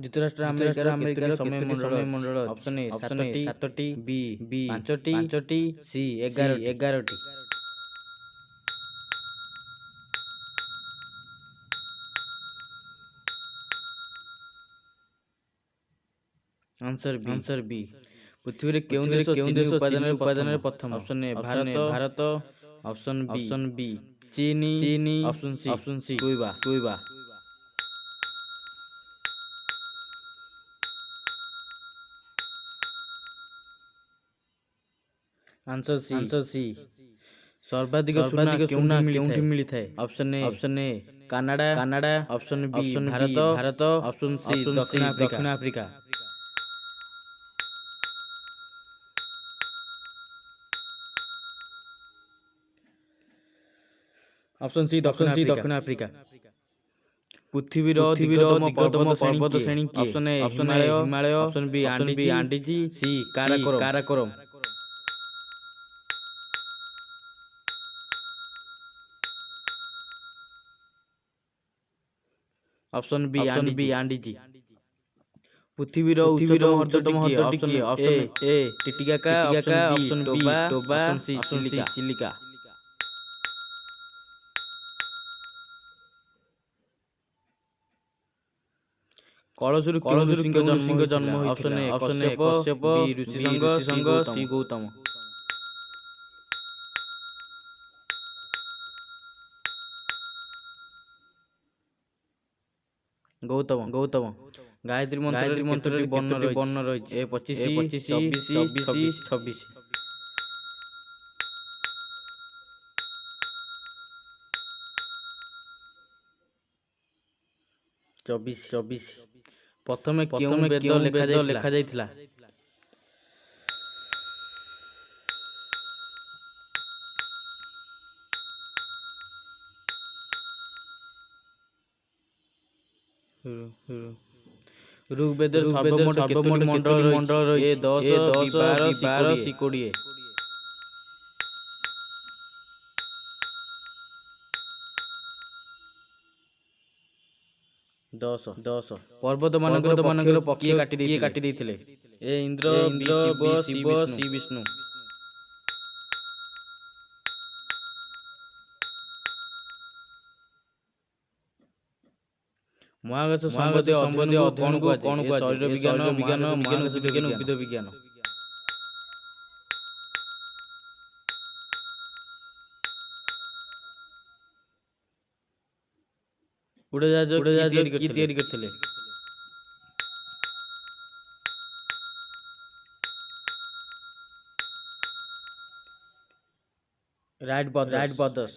ଯୁକ୍ତରାଷ୍ଟ୍ର ଆମେରିକାର କେତୋଟି ସମୟ ମଣ୍ଡଳ ଅଛି? ଅପସନ୍ ଏ 7ଟି, ବି 5ଟି, ସି 11ଟି। Answer B. पृथ्वी केउं देश चिनी उत्पादन प्रथम? Option A Bharat, option B चीनी, option C Cuba. Answer C. सर्वाधिक सुना केउंठी मिलिथाए? Option A Canada, option B Bharat, option C दक्षिण अफ्रीका। ऑप्शन सी दक्षिण अफ्रीका। पृथ्वीर दिगतम पर्वत श्रेणी किए? Option A Himalaya, option B Andes, C Karakoram. Option B Andes. पृथ्वीर उच्चतम हृदटी किए? Option A Titicaca, option B Toba, option C Chilika. कलशुर ऋषिंग जन्म ऑप्शन ए कश्यप, बी ऋषिसंग, सी गौतम। गौतम। गायत्री मंत्र वर्ण रही? ए 25, 24, 26। चौबीस। प्रथमे केउं वेद लेखा जाइथिला? ऋग्वेद सर्वमोट केतोटी मंडल रही? ए 10, बी 12, सी 20। दस। पर्वत मानकर किए काटी देइथिले? ए इंद्र, बी शिव, सी विष्णु। महाकाश संबंधी अध्ययन को कौन कुहाଯାଏ? शरीर विज्ञान, महाकाश विज्ञान, उद्भिद विज्ञान। उड़ाजाहाज की तैयारी करथिले? Wright brothers.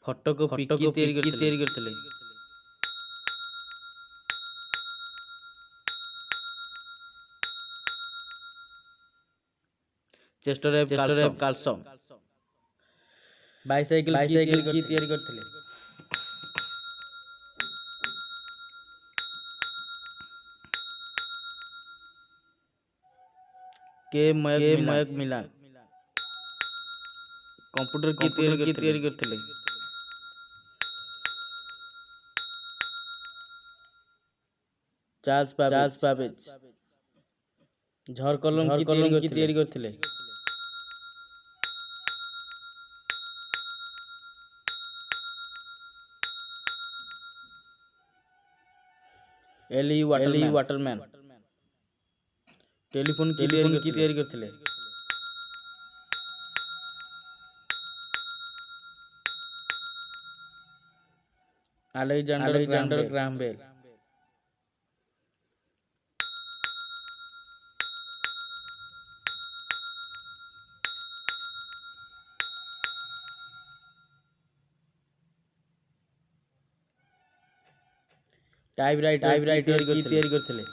फटक की तैयारी करथिले? Chester F Carlsen. बाइसाइकिल की तैयारी करथिले? के मयक मिलान। कंप्यूटर की तैयारी करथिले? Charles Babbage. झर कलम की तैयारी करथिले? Eli Waterman. टेलीफोन की तैयारी करथिले? Alexander Graham bell. टाइपराइटर की तैयारी करथिले?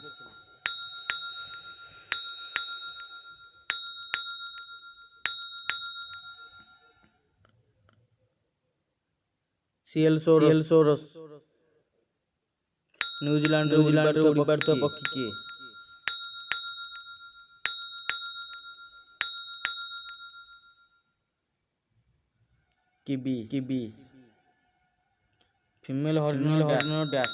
CL source. न्यूजीलैंड उड़िबार पक्षी किए? किबी। फीमेल हरिण डैश।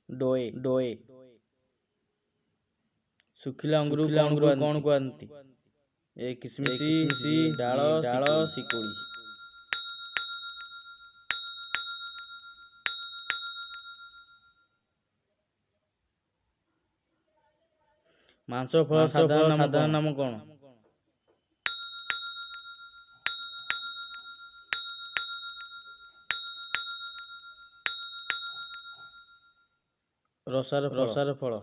ଡୋଏ ଡୋଏ। ଶୁଖିଲା ଅଙ୍ଗୁରକୁ କଣ କୁହନ୍ତି? ଏ କିସମିସି, ଡାଳ, ଶିକୁଳି। ମାଂସ ଫଳ ସାଧାରଣ ନାମ କଣ? ରସାର ଫଳ।